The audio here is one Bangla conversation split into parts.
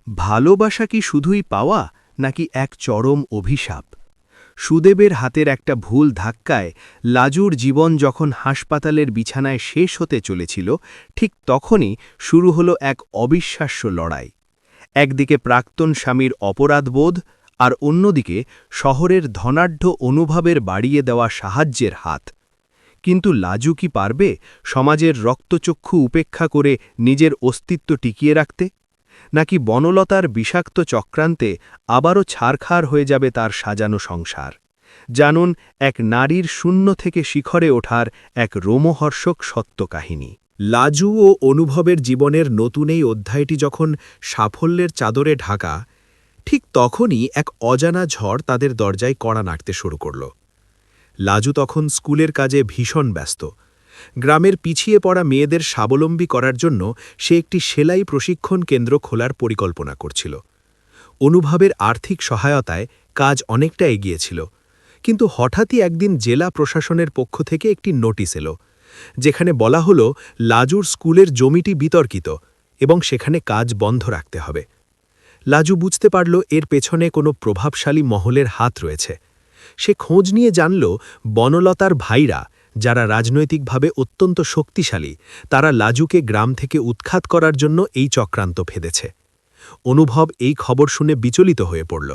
ভালোবাসা কি শুধুই পাওয়া নাকি এক চরম অভিশাপ? সুদেবের হাতের একটা ভুল ধাক্কায় লাজুর জীবন যখন হাসপাতালের বিছানায় শেষ হতে চলেছিল, ঠিক তখনই শুরু হলো এক অবিশ্বাস্য লড়াই। একদিকে প্রাক্তন স্বামীর অপরাধবোধ, আর অন্যদিকে শহরের ধনাঢ্য অনুভবের বাড়িয়ে দেওয়া সাহায্যের হাত। কিন্তু লাজু কি পারবে সমাজের রক্তচক্ষু উপেক্ষা করে নিজের অস্তিত্ব টিকিয়ে রাখতে? নাকি বনলতার বিষাক্ত চক্রান্তে আবারও ছারখার হয়ে যাবে তার সাজানো সংসার? জানুন এক নারীর শূন্য থেকে শিখরে ওঠার এক রোমহর্ষক সত্য কাহিনী। লাজু ও অনুভবের জীবনের নতুন এই অধ্যায়টি যখন সাফল্যের চাদরে ঢাকা, ঠিক তখনই এক অজানা ঝড় তাদের দরজায় কড়া নাড়তে শুরু করল। লাজু তখন স্কুলের কাজে ভীষণ ব্যস্ত। গ্রামের পিছিয়ে পড়া মেয়েদের স্বাবলম্বী করার জন্য সে একটি সেলাই প্রশিক্ষণ কেন্দ্র খোলার পরিকল্পনা করছিল। অনুভবের আর্থিক সহায়তায় কাজ অনেকটা এগিয়েছিল, কিন্তু হঠাৎই একদিন জেলা প্রশাসনের পক্ষ থেকে একটি নোটিশ এলো, যেখানে বলা হলো লাজুর স্কুলের জমিটি বিতর্কিত এবং সেখানে কাজ বন্ধ রাখতে হবে। লাজু বুঝতে পারল এর পেছনে কোনো প্রভাবশালী মহলের হাত রয়েছে। সে খোঁজ নিয়ে জানল বনলতার ভাইরা, যারা রাজনৈতিকভাবে অত্যন্ত শক্তিশালী, তারা লাজুকে গ্রাম থেকে উৎখাত করার জন্য এই চক্রান্ত ফেঁদেছে। অনুভব এই খবর শুনে বিচলিত হয়ে পড়ল,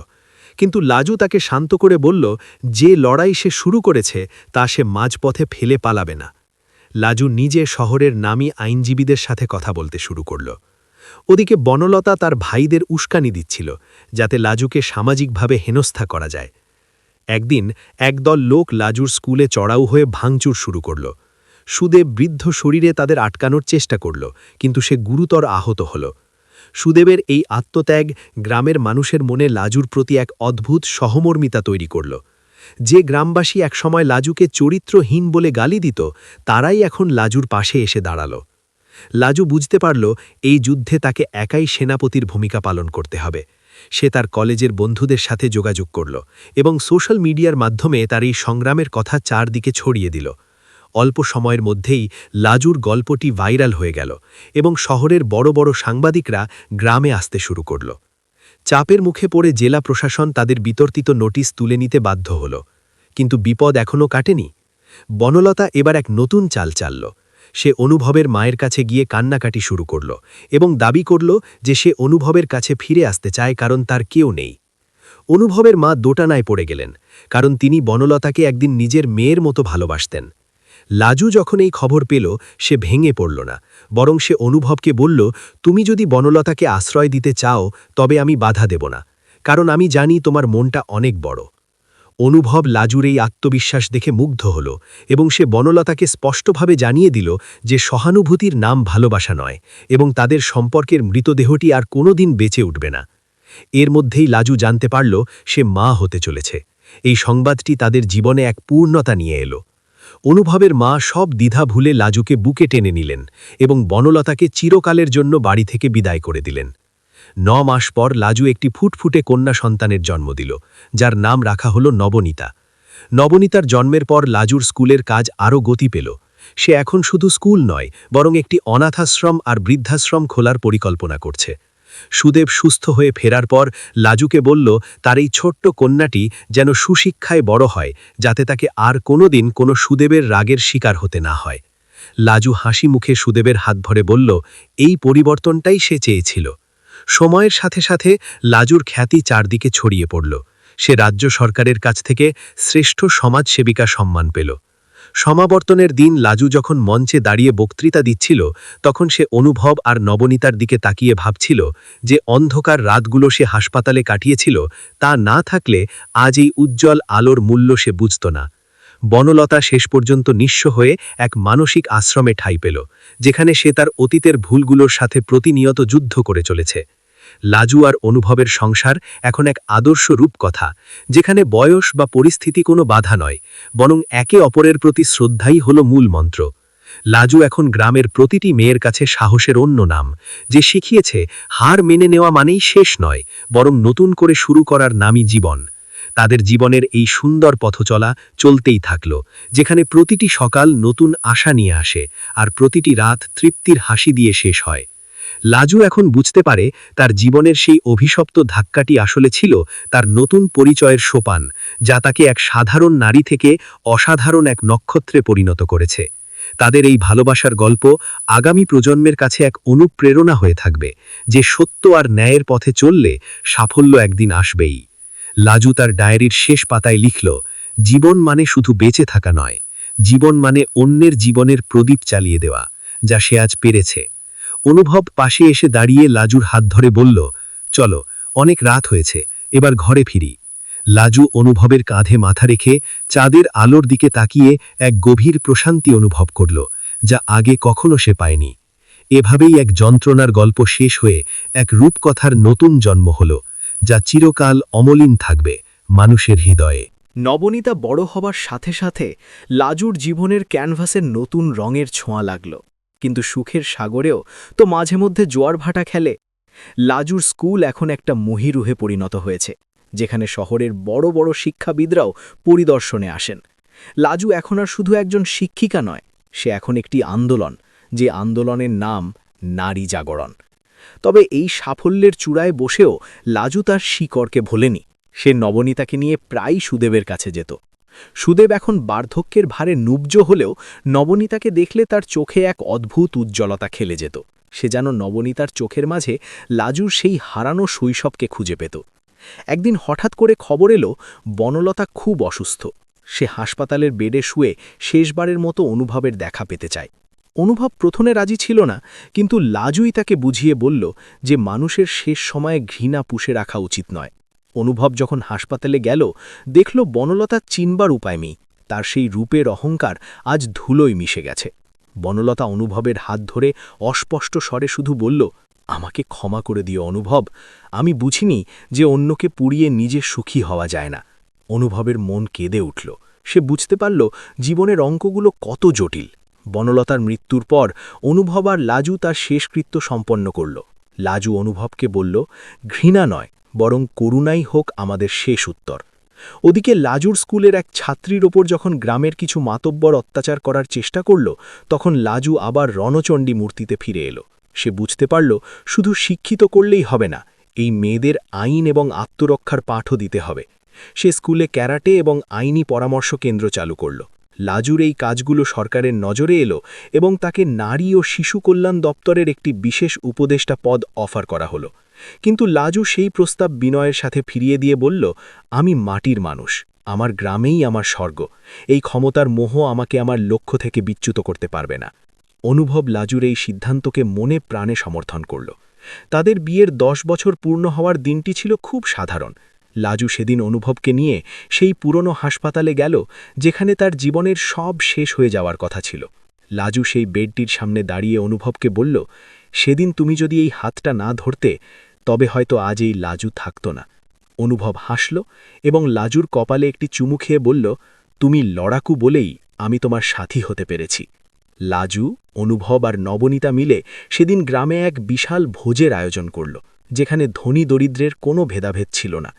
কিন্তু লাজু তাকে শান্ত করে বলল যে লড়াই সে শুরু করেছে তা সে মাঝপথে ফেলে পালাবে না। লাজু নিজে শহরের নামী আইনজীবীদের সাথে কথা বলতে শুরু করল। ওদিকে বনলতা তার ভাইদের উস্কানি দিচ্ছিল, যাতে লাজুকে সামাজিকভাবে হেনস্থা করা যায়। একদিন একদল লোক লাজুর স্কুলে চড়াও হয়ে ভাঙচুর শুরু করল। সুদেব বৃদ্ধ শরীরে তাদের আটকানোর চেষ্টা করল, কিন্তু সে গুরুতর আহত হল। সুদেবের এই আত্মত্যাগ গ্রামের মানুষের মনে লাজুর প্রতি এক অদ্ভুত সহমর্মিতা তৈরি করল। যে গ্রামবাসী একসময় লাজুকে চরিত্রহীন বলে গালি দিত, তারাই এখন লাজুর পাশে এসে দাঁড়াল। লাজু বুঝতে পারল এই যুদ্ধে তাকে একাই সেনাপতির ভূমিকা পালন করতে হবে। সে তার কলেজের বন্ধুদের সাথে যোগাযোগ করল এবং সোশ্যাল মিডিয়ার মাধ্যমে তার এই সংগ্রামের কথা চারদিকে ছড়িয়ে দিল। অল্প সময়ের মধ্যেই লাজুর গল্পটি ভাইরাল হয়ে গেল এবং শহরের বড় বড় সাংবাদিকরা গ্রামে আসতে শুরু করল। চাপের মুখে পড়ে জেলা প্রশাসন তাদের বিতর্কিত নোটিশ তুলে নিতে বাধ্য হল, কিন্তু বিপদ এখনও কাটেনি। বনলতা এবার এক নতুন চাল চালল। সে অনুভবের মায়ের কাছে গিয়ে কান্নাকাটি শুরু করল এবং দাবি করল যে সে অনুভবের কাছে ফিরে আসতে চায়, কারণ তার কেউ নেই। অনুভবের মা দোটানায় পড়ে গেলেন, কারণ তিনি বনলতাকে একদিন নিজের মেয়ের মতো ভালোবাসতেন। লাজু যখন এই খবর পেল, সে ভেঙে পড়ল না, বরং সে অনুভবকে বলল, তুমি যদি বনলতাকে আশ্রয় দিতে চাও তবে আমি বাধা দেব না, কারণ আমি জানি তোমার মনটা অনেক বড়। অনুভব লাজুর এই আত্মবিশ্বাস দেখে মুগ্ধ হল এবং সে বনলতাকে স্পষ্টভাবে জানিয়ে দিল যে সহানুভূতির নাম ভালোবাসা নয় এবং তাদের সম্পর্কের মৃতদেহটি আর কোনো দিন বেঁচে উঠবে না। এর মধ্যেই লাজু জানতে পারল সে মা হতে চলেছে। এই সংবাদটি তাদের জীবনে এক পূর্ণতা নিয়ে এলো। অনুভবের মা সব দ্বিধা ভুলে লাজুকে বুকে টেনে নিলেন এবং বনলতাকে চিরকালের জন্য বাড়ি থেকে বিদায় করে দিলেন। 9 মাস পর লাজু একটি ফুটফুটে কন্যা সন্তানের জন্ম দিল, যার নাম রাখা হল নবনীতা। নবনীতার জন্মের পর লাজুর স্কুলের কাজ আরও গতি পেল। সে এখন শুধু স্কুল নয়, বরং একটি অনাথাশ্রম আর বৃদ্ধাশ্রম খোলার পরিকল্পনা করছে। সুদেব সুস্থ হয়ে ফেরার পর লাজুকে বলল তার এই ছোট্ট কন্যাটি যেন সুশিক্ষায় বড় হয়, যাতে তাকে আর কোনোদিন কোনো সুদেবের রাগের শিকার হতে না হয়। লাজু হাসি মুখে সুদেবের হাত ধরে বলল এই পরিবর্তনটাই সে চেয়েছিল। সময়ের সাথে সাথে লাজুর খ্যাতি চারদিকে ছড়িয়ে পড়ল। সে রাজ্য সরকারের কাছ থেকে শ্রেষ্ঠ সমাজসেবিকা সম্মান পেল। সমাবর্তনের দিন লাজু যখন মঞ্চে দাঁড়িয়ে বক্তৃতা দিচ্ছিল, তখন সে অনুভব আর নবনীতার দিকে তাকিয়ে ভাবছিল যে অন্ধকার রাতগুলো সে হাসপাতালে কাটিয়েছিল, তা না থাকলে আজ এই উজ্জ্বল আলোর মূল্য সে বুঝত না। বনলতা শেষ পর্যন্ত নিঃস্ব হয়ে এক মানসিক আশ্রমে ঠাঁই পেল, যেখানে সে তার অতীতের ভুলগুলোর সাথে প্রতিনিয়ত যুদ্ধ করে চলেছে। লাজু আর অনুভবের সংসার এখন এক আদর্শ রূপকথা, যেখানে বয়স বা পরিস্থিতি কোনো বাধা নয়, বরং একে অপরের প্রতি শ্রদ্ধাই হল মূল মন্ত্র। লাজু এখন গ্রামের প্রতিটি মেয়ের কাছে সাহসের অন্য নাম, যে শিখিয়েছে হার মেনে নেওয়া মানেই শেষ নয়, বরং নতুন করে শুরু করার নামই জীবন। তাদের জীবনের এই সুন্দর পথচলা চলতেই থাকল, যেখানে প্রতিটি সকাল নতুন আশা নিয়ে আসে আর প্রতিটি রাত তৃপ্তির হাসি দিয়ে শেষ হয়। লাজু এখন বুঝতে পারে তার জীবনের সেই অভিশপ্ত ধাক্কাটি আসলে ছিল তার নতুন পরিচয়ের সোপান, যা তাকে এক সাধারণ নারী থেকে অসাধারণ এক নক্ষত্রে পরিণত করেছে। তাদের এই ভালোবাসার গল্প আগামী প্রজন্মের কাছে এক অনুপ্রেরণা হয়ে থাকবে, যে সত্য আর ন্যায়ের পথে চললে সাফল্য একদিন আসবেই। লাজু তার ডায়েরির শেষ পাতায় লিখল, জীবন মানে শুধু বেঁচে থাকা নয়, জীবন মানে অন্যের জীবনের প্রদীপ চালিয়ে দেওয়া, যা সে আজ পেরেছে। অনুভব পাশে এসে দাঁড়িয়ে লাজুর হাত ধরে বলল, চলো, অনেক রাত হয়েছে, এবার ঘরে ফিরি। লাজু অনুভবের কাঁধে মাথা রেখে চাঁদের আলোর দিকে তাকিয়ে এক গভীর প্রশান্তি অনুভব করল, যা আগে কখনো সে পায়নি। এভাবেই এক যন্ত্রণার গল্প শেষ হয়ে এক রূপকথার নতুন জন্ম হল, যা চিরকাল অমলিন থাকবে মানুষের হৃদয়ে। নবনীতা বড় হবার সাথে সাথে লাজুর জীবনের ক্যানভাসের নতুন রঙের ছোঁয়া লাগল, কিন্তু সুখের সাগরেও তো মাঝে মধ্যে জোয়ার ভাটা খেলে। লাজুর স্কুল এখন একটা মহিরুহে পরিণত হয়েছে, যেখানে শহরের বড় বড় শিক্ষাবিদরাও পরিদর্শনে আসেন। লাজু এখন আর শুধু একজন শিক্ষিকা নয়, সে এখন একটি আন্দোলন, যে আন্দোলনের নাম নারী জাগরণ। তবে এই সাফল্যের চূড়ায় বসেও লাজু তার শিকড়কে ভোলেনি। সে নবনীতাকে নিয়ে প্রায় সুদেবের কাছে যেত। সুদেব এখন বার্ধক্যের ভারে নুব্জ হলেও নবনীতাকে দেখলে তার চোখে এক অদ্ভুত উজ্জ্বলতা খেলে যেত। সে যেন নবনীতার চোখের মাঝে লাজুর সেই হারানো শৈশবকে খুঁজে পেত। একদিন হঠাৎ করে খবর এলো বনলতা খুব অসুস্থ। সে হাসপাতালের বেডে শুয়ে শেষবারের মতো অনুভবের দেখা পেতে চায়। অনুভব প্রথমে রাজি ছিল না, কিন্তু লাজুই তাকে বুঝিয়ে বলল যে মানুষের শেষ সময়ে ঘৃণা পুষে রাখা উচিত নয়। অনুভব যখন হাসপাতালে গেল, দেখল বনলতা চিনবার উপায় নেই। তার সেই রূপের অহংকার আজ ধুলোয় মিশে গেছে। বনলতা অনুভবের হাত ধরে অস্পষ্ট স্বরে শুধু বলল, আমাকে ক্ষমা করে দিও অনুভব, আমি বুঝিনি যে অন্যকে পুড়িয়ে নিজে সুখী হওয়া যায় না। অনুভবের মন কেঁদে উঠল। সে বুঝতে পারল জীবনের অঙ্কগুলো কত জটিল। বনলতার মৃত্যুর পর অনুভব আর লাজু তার শেষকৃত্য সম্পন্ন করল। লাজু অনুভবকে বলল, ঘৃণা নয়, বরং করুণাই হোক আমাদের শেষ উত্তর। ওদিকে লাজুর স্কুলের এক ছাত্রীর ওপর যখন গ্রামের কিছু মাতব্বর অত্যাচার করার চেষ্টা করল, তখন লাজু আবার রণচণ্ডী মূর্তিতে ফিরে এলো। সে বুঝতে পারল শুধু শিক্ষিত করলেই হবে না, এই মেয়েদের আইন এবং আত্মরক্ষার পাঠও দিতে হবে। সে স্কুলে ক্যারাটে এবং আইনি পরামর্শ কেন্দ্র চালু করল। লাজুর এই কাজগুলো সরকারের নজরে এলো এবং তাকে নারী ও শিশু কল্যাণ দপ্তরের একটি বিশেষ উপদেষ্টা পদ অফার করা হলো। কিন্তু লাজু সেই প্রস্তাব বিনয়ের সাথে ফিরিয়ে দিয়ে বলল, আমি মাটির মানুষ, আমার গ্রামেই আমার স্বর্গ, এই ক্ষমতার মোহ আমাকে আমার লক্ষ্য থেকে বিচ্যুত করতে পারবে না। অনুভব লাজুর এই সিদ্ধান্তকে মনে প্রাণে সমর্থন করল। তাদের বিয়ের 10 বছর পূর্ণ হওয়ার দিনটি ছিল খুব সাধারণ। লাজু সেদিন অনুভবকে নিয়ে সেই পুরনো হাসপাতালে গেল, যেখানে তার জীবনের সব শেষ হয়ে যাওয়ার কথা ছিল। লাজু সেই বেডটির সামনে দাঁড়িয়ে অনুভবকে বলল, সেদিন তুমি যদি এই হাতটা না ধরতে, তবে হয়তো আজ এই লাজু থাকত না। অনুভব হাসল এবং লাজুর কপালে একটি চুমু খেয়ে বলল, তুমি লড়াকু বলেই আমি তোমার সাথী হতে পেরেছি। লাজু, অনুভব আর নবনীতা মিলে সেদিন গ্রামে এক বিশাল ভোজের আয়োজন করল, যেখানে ধনী দরিদ্রের কোনো ভেদাভেদ ছিল না।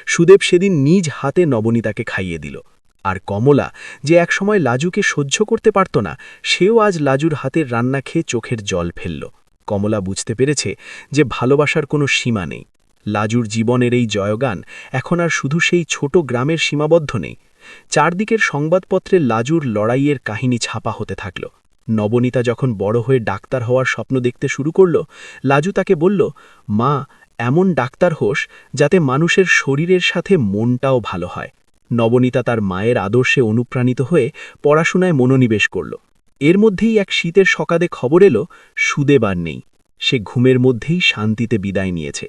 সুদেব সেদিন নিজ হাতে নবনীতাকে খাইয়ে দিল। আর কমলা, যে একসময় লাজুকে সহ্য করতে পারত না, সেও আজ লাজুর হাতের রান্না খেয়ে চোখের জল ফেলল। কমলা বুঝতে পেরেছে যে ভালোবাসার কোনো সীমা নেই। লাজুর জীবনের এই জয়গান এখন আর শুধু সেই ছোট গ্রামের সীমাবদ্ধ নেই। চারদিকের সংবাদপত্রে লাজুর লড়াইয়ের কাহিনী ছাপা হতে থাকল। নবনীতা যখন বড় হয়ে ডাক্তার হওয়ার স্বপ্ন দেখতে শুরু করল, লাজু তাকে বলল, মা, এমন ডাক্তার হোস যাতে মানুষের শরীরের সাথে মনটাও ভালো হয়। নবনীতা তার মায়ের আদর্শে অনুপ্রাণিত হয়ে পড়াশোনায় মনোনিবেশ করল। এর মধ্যেই এক শীতের সকালে খবর এলো, সুদেব আর নেই। সে ঘুমের মধ্যেই শান্তিতে বিদায় নিয়েছে।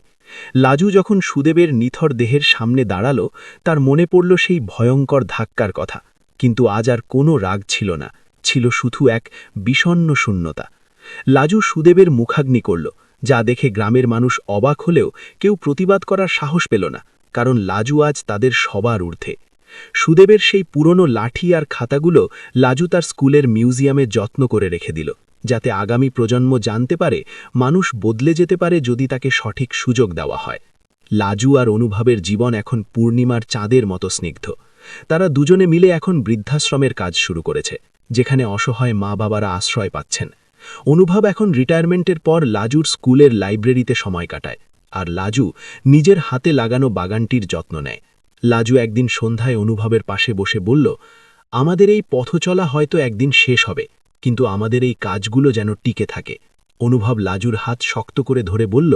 লাজু যখন সুদেবের নিথর দেহের সামনে দাঁড়াল, তার মনে পড়ল সেই ভয়ঙ্কর ধাক্কার কথা। কিন্তু আজ আর কোনো রাগ ছিল না, ছিল শুধু এক বিষণ্ণ শূন্যতা। লাজু সুদেবের মুখাগ্নি করল, যা দেখে গ্রামের মানুষ অবাক হলেও কেউ প্রতিবাদ করার সাহস পেল না, কারণ লাজু আজ তাদের সবার ঊর্ধ্বে। সুদেবের সেই পুরনো লাঠি আর খাতাগুলো লাজু তার স্কুলের মিউজিয়ামে যত্ন করে রেখে দিল, যাতে আগামী প্রজন্ম জানতে পারে মানুষ বদলে যেতে পারে যদি তাকে সঠিক সুযোগ দেওয়া হয়। লাজু আর অনুভবের জীবন এখন পূর্ণিমার চাঁদের মতো স্নিগ্ধ। তারা দুজনে মিলে এখন বৃদ্ধাশ্রমের কাজ শুরু করেছে, যেখানে অসহায় মা বাবারা আশ্রয় পাচ্ছেন। অনুভব এখন রিটায়ারমেন্টের পর লাজুর স্কুলের লাইব্রেরিতে সময় কাটায়, আর লাজু নিজের হাতে লাগানো বাগানটির যত্ন নেয়। লাজু একদিন সন্ধ্যায় অনুভবের পাশে বসে বলল, আমাদের এই পথচলা হয়তো একদিন শেষ হবে, কিন্তু আমাদের এই কাজগুলো যেন টিকে থাকে। অনুভব লাজুর হাত শক্ত করে ধরে বলল,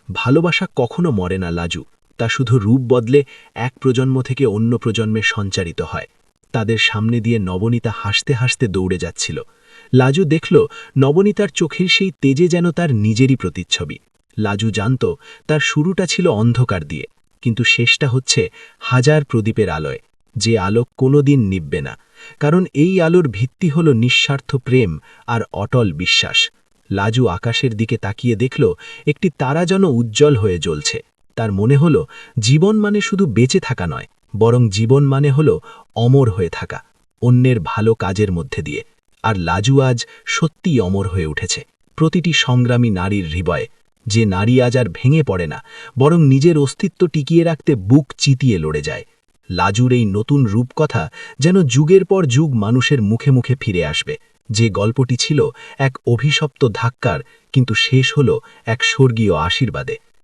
ভালোবাসা কখনো মরে না লাজু, তা শুধু রূপ বদলে এক প্রজন্ম থেকে অন্য প্রজন্মে সঞ্চারিত হয়। তাদের সামনে দিয়ে নবনীতা হাসতে হাসতে দৌড়ে যাচ্ছিল। লাজু দেখল নবনীতার চোখের সেই তেজে যেন তার নিজেরই প্রতিচ্ছবি। লাজু জানত তার শুরুটা ছিল অন্ধকার দিয়ে, কিন্তু শেষটা হচ্ছে হাজার প্রদীপের আলোয়, যে আলো কোনোদিন নিববে না, কারণ এই আলোর ভিত্তি হল নিঃস্বার্থ প্রেম আর অটল বিশ্বাস। লাজু আকাশের দিকে তাকিয়ে দেখল একটি তারা যেন উজ্জ্বল হয়ে জ্বলছে। তার মনে হল জীবন মানে শুধু বেঁচে থাকা নয়, বরং জীবন মানে হল অমর হয়ে থাকা, অন্যের ভালো কাজের মধ্যে দিয়ে। আর লাজু আজ সত্যিই অমর হয়ে উঠেছে প্রতিটি সংগ্রামী নারীর হৃদয়ে, যে নারী আজ আর ভেঙে পড়ে না, বরং নিজের অস্তিত্ব টিকিয়ে রাখতে বুক চিতিয়ে লড়ে যায়। লাজুর এই নতুন রূপকথা যেন যুগের পর যুগ মানুষের মুখে মুখে ফিরে আসবে। যে গল্পটি ছিল এক অভিশপ্ত ধাক্কার, কিন্তু শেষ হল এক স্বর্গীয় আশীর্বাদে।